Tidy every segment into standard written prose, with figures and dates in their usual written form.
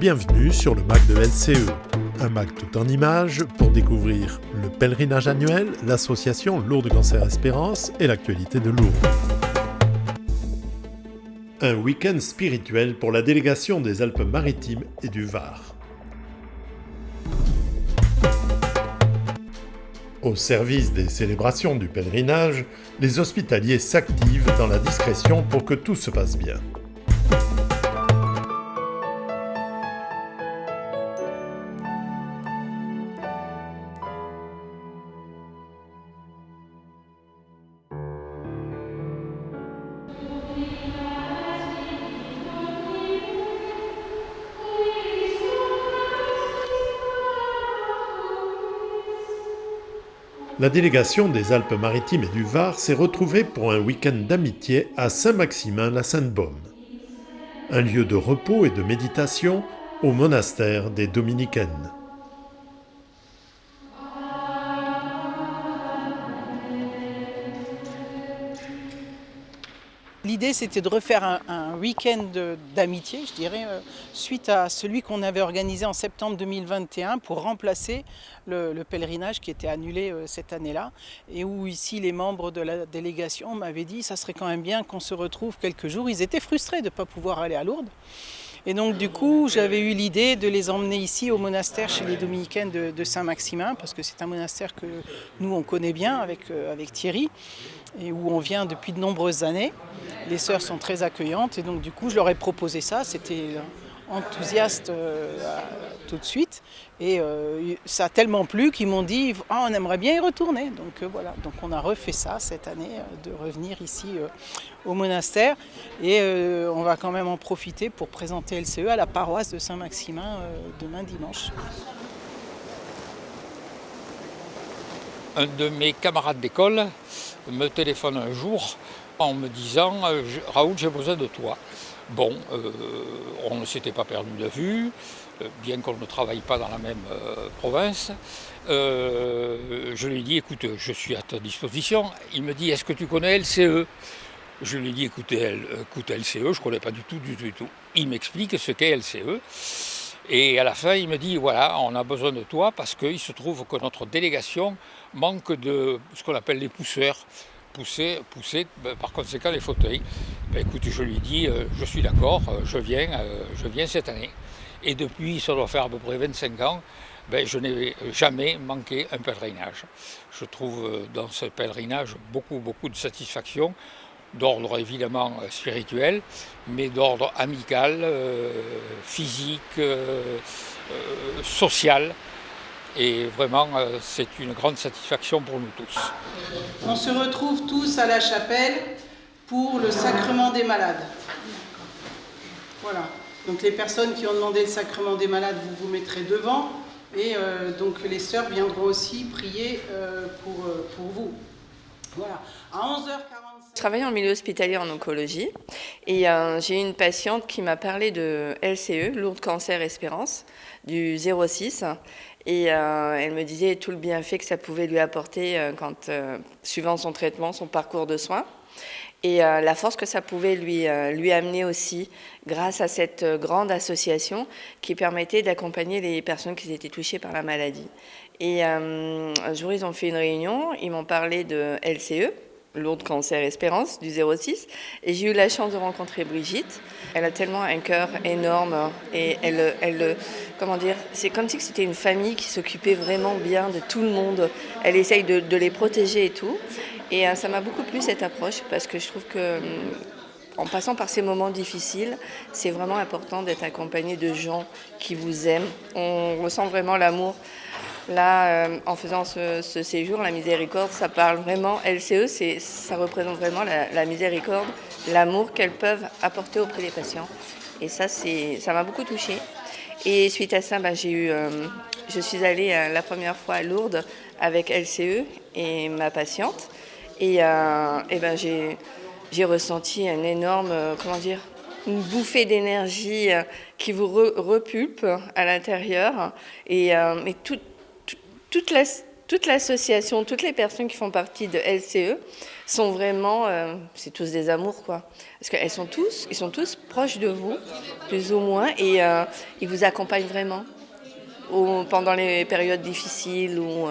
Bienvenue sur le MAC de LCE, un MAC tout en images pour découvrir le pèlerinage annuel, l'association Lourdes Cancer Espérance et l'actualité de Lourdes. Un week-end spirituel pour la délégation des Alpes-Maritimes et du Var. Au service des célébrations du pèlerinage, les hospitaliers s'activent dans la discrétion pour que tout se passe bien. La délégation des Alpes-Maritimes et du Var s'est retrouvée pour un week-end d'amitié à Saint-Maximin-la-Sainte-Baume, un lieu de repos et de méditation au monastère des Dominicaines. L'idée, c'était de refaire un week-end d'amitié, je dirais, suite à celui qu'on avait organisé en septembre 2021 pour remplacer le pèlerinage qui était annulé cette année-là, et où ici les membres de la délégation m'avaient dit que ça serait quand même bien qu'on se retrouve quelques jours. Ils étaient frustrés de ne pas pouvoir aller à Lourdes. Et donc du coup, j'avais eu l'idée de les emmener ici au monastère chez les Dominicaines de Saint-Maximin, parce que c'est un monastère que nous on connaît bien avec Thierry, et où on vient depuis de nombreuses années. Les sœurs sont très accueillantes, et donc du coup je leur ai proposé ça, c'était enthousiaste tout de suite, et ça a tellement plu qu'ils m'ont dit « on aimerait bien y retourner ». Donc voilà, donc on a refait ça cette année, de revenir ici au monastère, et on va quand même en profiter pour présenter LCE à la paroisse de Saint-Maximin demain dimanche. Un de mes camarades d'école me téléphone un jour en me disant « Raoul, j'ai besoin de toi ». Bon, on ne s'était pas perdu de vue, bien qu'on ne travaille pas dans la même province. Je lui ai dit « Écoute, je suis à ta disposition ». Il me dit « Est-ce que tu connais LCE ?» Je lui ai dit « Écoute, LCE, je ne connais pas du tout. » Il m'explique ce qu'est LCE. Et à la fin, il me dit, voilà, on a besoin de toi parce qu'il se trouve que notre délégation manque de ce qu'on appelle les pousseurs. Pousser, par conséquent, les fauteuils. Écoute, je lui dis, je suis d'accord, je viens cette année. Et depuis, ça doit faire à peu près 25 ans, je n'ai jamais manqué un pèlerinage. Je trouve dans ce pèlerinage beaucoup de satisfaction, d'ordre évidemment spirituel, mais d'ordre amical, physique, social. Et vraiment, c'est une grande satisfaction pour nous tous. On se retrouve tous à la chapelle pour le sacrement des malades. Voilà. Donc les personnes qui ont demandé le sacrement des malades, vous vous mettrez devant. Et donc les sœurs viendront aussi prier pour vous. Voilà. À 11h45. Je travaille en milieu hospitalier en oncologie et j'ai une patiente qui m'a parlé de LCE, Lourdes Cancer Espérance, du 06. Et elle me disait tout le bienfait que ça pouvait lui apporter suivant son traitement, son parcours de soins. Et la force que ça pouvait lui amener aussi grâce à cette grande association qui permettait d'accompagner les personnes qui étaient touchées par la maladie. Et un jour, ils ont fait une réunion, ils m'ont parlé de LCE, Lourdes Cancer Espérance, du 06, et j'ai eu la chance de rencontrer Brigitte. Elle a tellement un cœur énorme, et comment dire, c'est comme si c'était une famille qui s'occupait vraiment bien de tout le monde. Elle essaye de les protéger et tout, et ça m'a beaucoup plu cette approche, parce que je trouve que en passant par ces moments difficiles, c'est vraiment important d'être accompagné de gens qui vous aiment. On ressent vraiment l'amour. Là, en faisant ce séjour, la miséricorde, ça parle vraiment, LCE, ça représente vraiment la miséricorde, l'amour qu'elles peuvent apporter auprès des patients. Et ça m'a beaucoup touchée. Et suite à ça, je suis allée la première fois à Lourdes avec LCE et ma patiente. Et j'ai ressenti un énorme, une bouffée d'énergie qui vous repulpe à l'intérieur. Et toute l'association, toutes les personnes qui font partie de LCE sont vraiment, c'est tous des amours, quoi. Parce qu'ils sont tous proches de vous, plus ou moins, et ils vous accompagnent vraiment pendant les périodes difficiles ou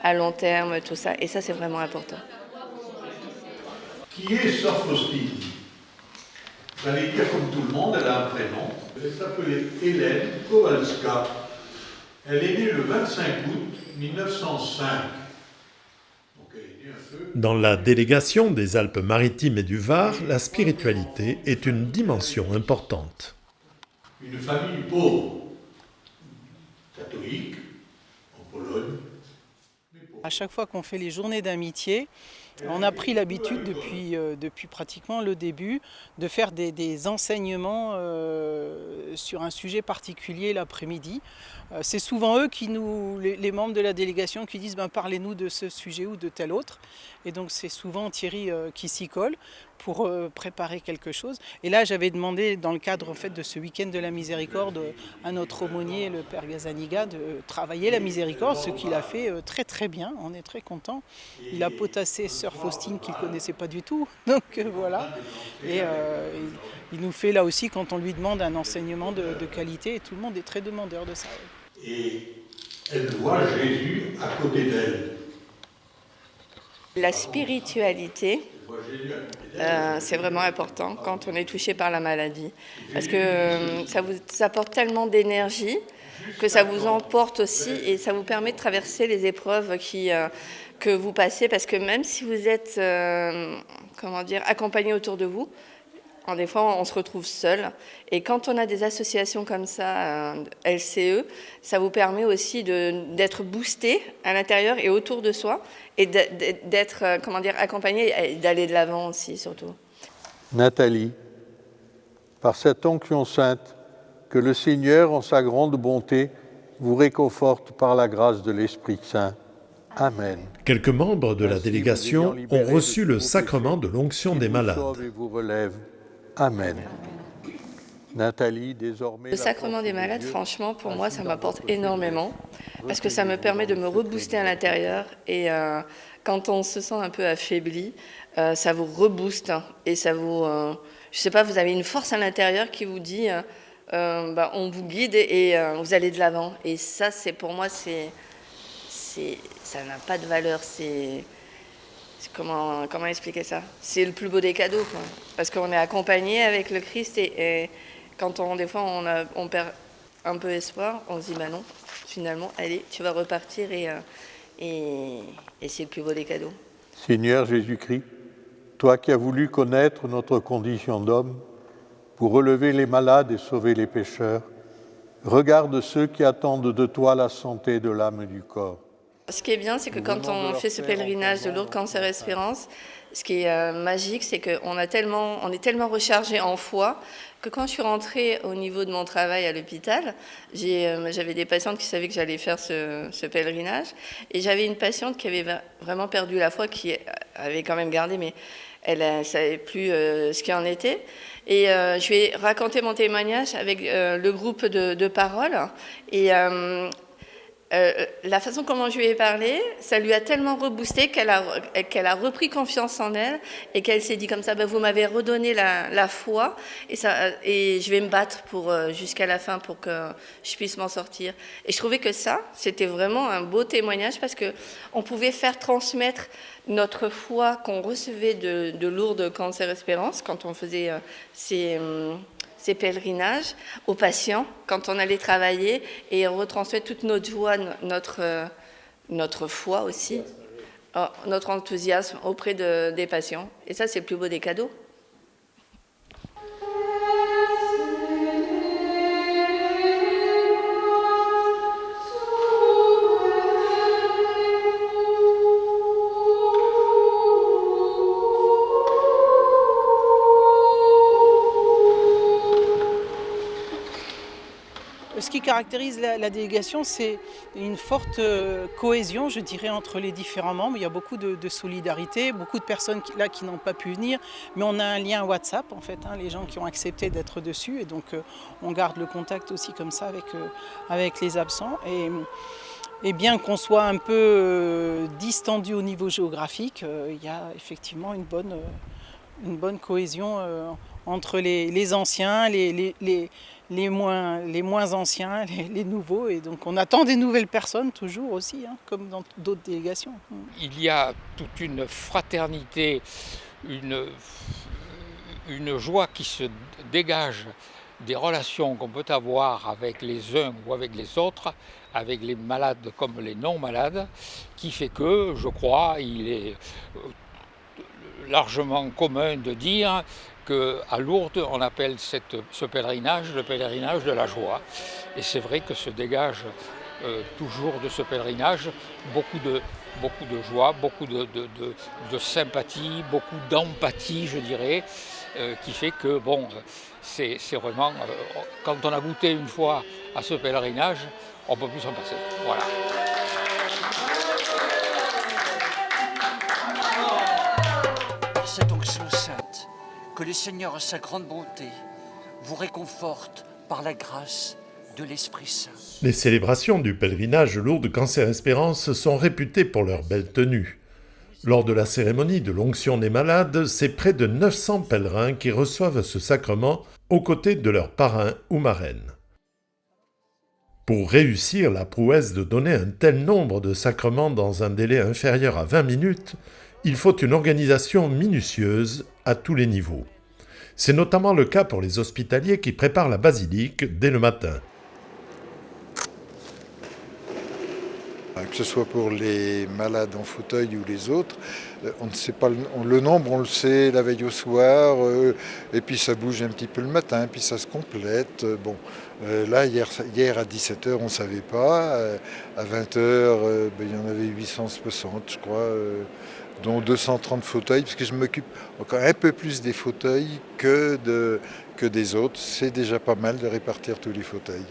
à long terme, tout ça. Et ça, c'est vraiment important. Qui est Sœur Faustine? Vous allez dire comme tout le monde, elle a un prénom. Elle s'appelait Hélène Kowalska. Elle est née le 25 août 1905. Donc elle est née un peu... Dans la délégation des Alpes-Maritimes et du Var, la spiritualité est une dimension importante. Une famille pauvre, catholique, en Pologne. À chaque fois qu'on fait les journées d'amitié, on a pris l'habitude depuis pratiquement le début de faire des enseignements sur un sujet particulier l'après-midi. C'est souvent eux les membres de la délégation qui disent parlez-nous de ce sujet ou de tel autre. Et donc c'est souvent Thierry qui s'y colle pour préparer quelque chose. Et là j'avais demandé dans le cadre en fait, de ce week-end de la miséricorde à notre aumônier, le père Gazaniga, de travailler la miséricorde, ce qu'il a fait très très bien, on est très content. Il a potassé Sœur Faustine qu'il ne connaissait pas du tout, donc voilà. Et il nous fait là aussi quand on lui demande un enseignement de qualité, et tout le monde est très demandeur de ça. Et elle voit Jésus à côté d'elle. La spiritualité, c'est vraiment important quand on est touché par la maladie. Parce que ça vous apporte tellement d'énergie que ça vous emporte aussi et ça vous permet de traverser les épreuves que vous passez. Parce que même si vous êtes accompagné autour de vous, des fois, on se retrouve seul. Et quand on a des associations comme ça, LCE, ça vous permet aussi d'être boosté à l'intérieur et autour de soi et d'être accompagné et d'aller de l'avant aussi, surtout. Nathalie, par cette onction sainte, que le Seigneur, en sa grande bonté, vous réconforte par la grâce de l'Esprit Saint. Amen. Quelques membres de la délégation ont reçu le sacrement de l'onction des malades. Et vous relève. Amen. Nathalie, désormais... Le sacrement des malades, franchement, pour moi, ça m'apporte énormément parce que ça me permet de me rebooster à l'intérieur et quand on se sent un peu affaibli, ça vous rebooste et ça vous... je sais pas, vous avez une force à l'intérieur qui vous dit on vous guide et vous allez de l'avant. Et ça, c'est pour moi, ça n'a pas de valeur, Comment expliquer ça? C'est le plus beau des cadeaux, quoi. Parce qu'on est accompagné avec le Christ et quand des fois on perd un peu espoir, on se dit non, finalement, allez, tu vas repartir et c'est le plus beau des cadeaux. Seigneur Jésus-Christ, toi qui as voulu connaître notre condition d'homme pour relever les malades et sauver les pécheurs, regarde ceux qui attendent de toi la santé de l'âme et du corps. Ce qui est bien, c'est que quand on fait ce pèlerinage de Lourdes Cancer Espérance, ce qui est magique, c'est qu'on est tellement rechargé en foi que quand je suis rentrée au niveau de mon travail à l'hôpital, j'avais des patientes qui savaient que j'allais faire ce pèlerinage. Et j'avais une patiente qui avait vraiment perdu la foi, qui avait quand même gardé, mais elle ne savait plus ce qu'il en était. Et je lui ai raconté mon témoignage avec le groupe de parole. Et... la façon comment je lui ai parlé, ça lui a tellement reboosté qu'elle a repris confiance en elle et qu'elle s'est dit comme ça, vous m'avez redonné la foi et je vais me battre jusqu'à la fin pour que je puisse m'en sortir. Et je trouvais que ça, c'était vraiment un beau témoignage parce qu'on pouvait faire transmettre notre foi qu'on recevait de Lourdes Cancer Espérance quand on faisait ces pèlerinages aux patients quand on allait travailler et retransmettre toute notre joie, notre foi aussi, notre enthousiasme auprès des patients. Et ça, c'est le plus beau des cadeaux. Ce qui caractérise la délégation, c'est une forte cohésion, je dirais, entre les différents membres. Il y a beaucoup de solidarité, beaucoup de personnes qui n'ont pas pu venir, mais on a un lien WhatsApp, en fait, les gens qui ont accepté d'être dessus, et donc on garde le contact aussi comme ça avec les absents. Et Et bien qu'on soit un peu distendu au niveau géographique, il y a effectivement une bonne cohésion entre les anciens, les moins anciens, les nouveaux. Et donc on attend des nouvelles personnes toujours aussi, hein, comme dans d'autres délégations. Il y a toute une fraternité, une joie qui se dégage des relations qu'on peut avoir avec les uns ou avec les autres, avec les malades comme les non-malades, qui fait que, je crois, il est largement commun de dire qu'à Lourdes, on appelle ce pèlerinage le pèlerinage de la joie. Et c'est vrai que se dégage toujours de ce pèlerinage beaucoup de joie, beaucoup de sympathie, beaucoup d'empathie, je dirais, qui fait que, bon, c'est vraiment, quand on a goûté une fois à ce pèlerinage, on ne peut plus s'en passer. Voilà. Cette onction sainte, que le Seigneur, en sa grande bonté, vous réconforte par la grâce de l'Esprit Saint. Les célébrations du pèlerinage Lourdes Cancer Espérance sont réputées pour leur belle tenue. Lors de la cérémonie de l'onction des malades, c'est près de 900 pèlerins qui reçoivent ce sacrement aux côtés de leur parrain ou marraine. Pour réussir la prouesse de donner un tel nombre de sacrements dans un délai inférieur à 20 minutes, il faut une organisation minutieuse à tous les niveaux. C'est notamment le cas pour les hospitaliers qui préparent la basilique dès le matin. Que ce soit pour les malades en fauteuil ou les autres, on ne sait pas le nombre, on le sait la veille au soir, et puis ça bouge un petit peu le matin, puis ça se complète. Bon, là, hier à 17h, on ne savait pas. À 20h, il y en avait 860, je crois, dont 230 fauteuils, parce que je m'occupe encore un peu plus des fauteuils que des autres. C'est déjà pas mal de répartir tous les fauteuils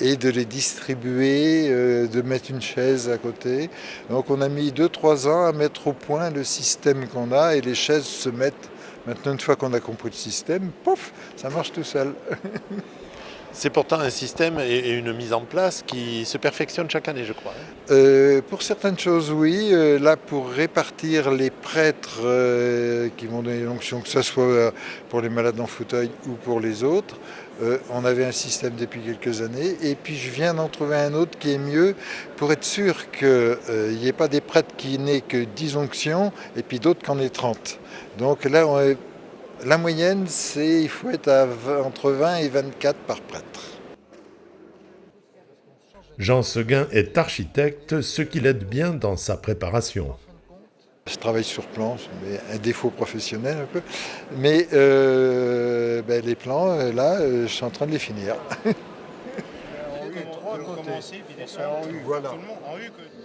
et de les distribuer, de mettre une chaise à côté. Donc on a mis 2-3 ans à mettre au point le système qu'on a, et les chaises se mettent, maintenant une fois qu'on a compris le système, pouf, ça marche tout seul. C'est pourtant un système et une mise en place qui se perfectionne chaque année, je crois. Pour certaines choses, oui. Là, pour répartir les prêtres qui vont donner l'onction, que ce soit pour les malades en fauteuil ou pour les autres, on avait un système depuis quelques années. Et puis, je viens d'en trouver un autre qui est mieux pour être sûr qu'il n'y ait pas des prêtres qui n'aient que 10 onctions et puis d'autres qui en aient 30. Donc là, la moyenne, il faut être entre 20 et 24 par prêtre. Jean Seguin est architecte, ce qui l'aide bien dans sa préparation. Je travaille sur plan, mais un défaut professionnel un peu. Mais les plans, là, je suis en train de les finir. Voilà.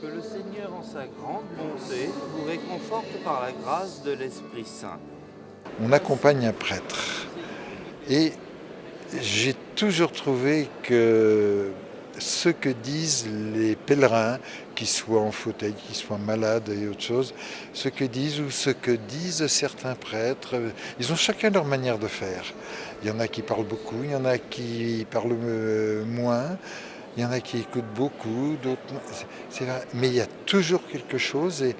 Que le Seigneur, en sa grande bonté, vous réconforte par la grâce de l'Esprit Saint. On accompagne un prêtre. Et j'ai toujours trouvé que ce que disent les pèlerins, qu'ils soient en fauteuil, qu'ils soient malades et autre chose, ce que disent ou ce que disent certains prêtres, ils ont chacun leur manière de faire. Il y en a qui parlent beaucoup, il y en a qui parlent moins, il y en a qui écoutent beaucoup, d'autres... C'est vrai. Mais il y a toujours quelque chose et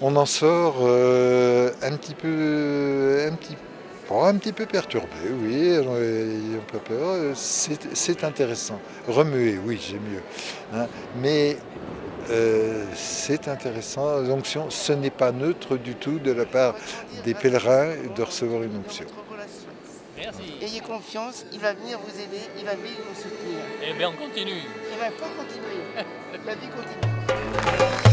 on en sort un petit peu perturbé, oui, ayant pas peur, c'est intéressant. Remuer, oui, j'ai mieux. Hein, mais c'est intéressant, l'onction, ce n'est pas neutre du tout de la part des pèlerins de recevoir une onction. Merci. Ayez confiance, il va venir vous aider, il va venir vous soutenir. Eh bien, on continue. Il faut continuer, la vie continue.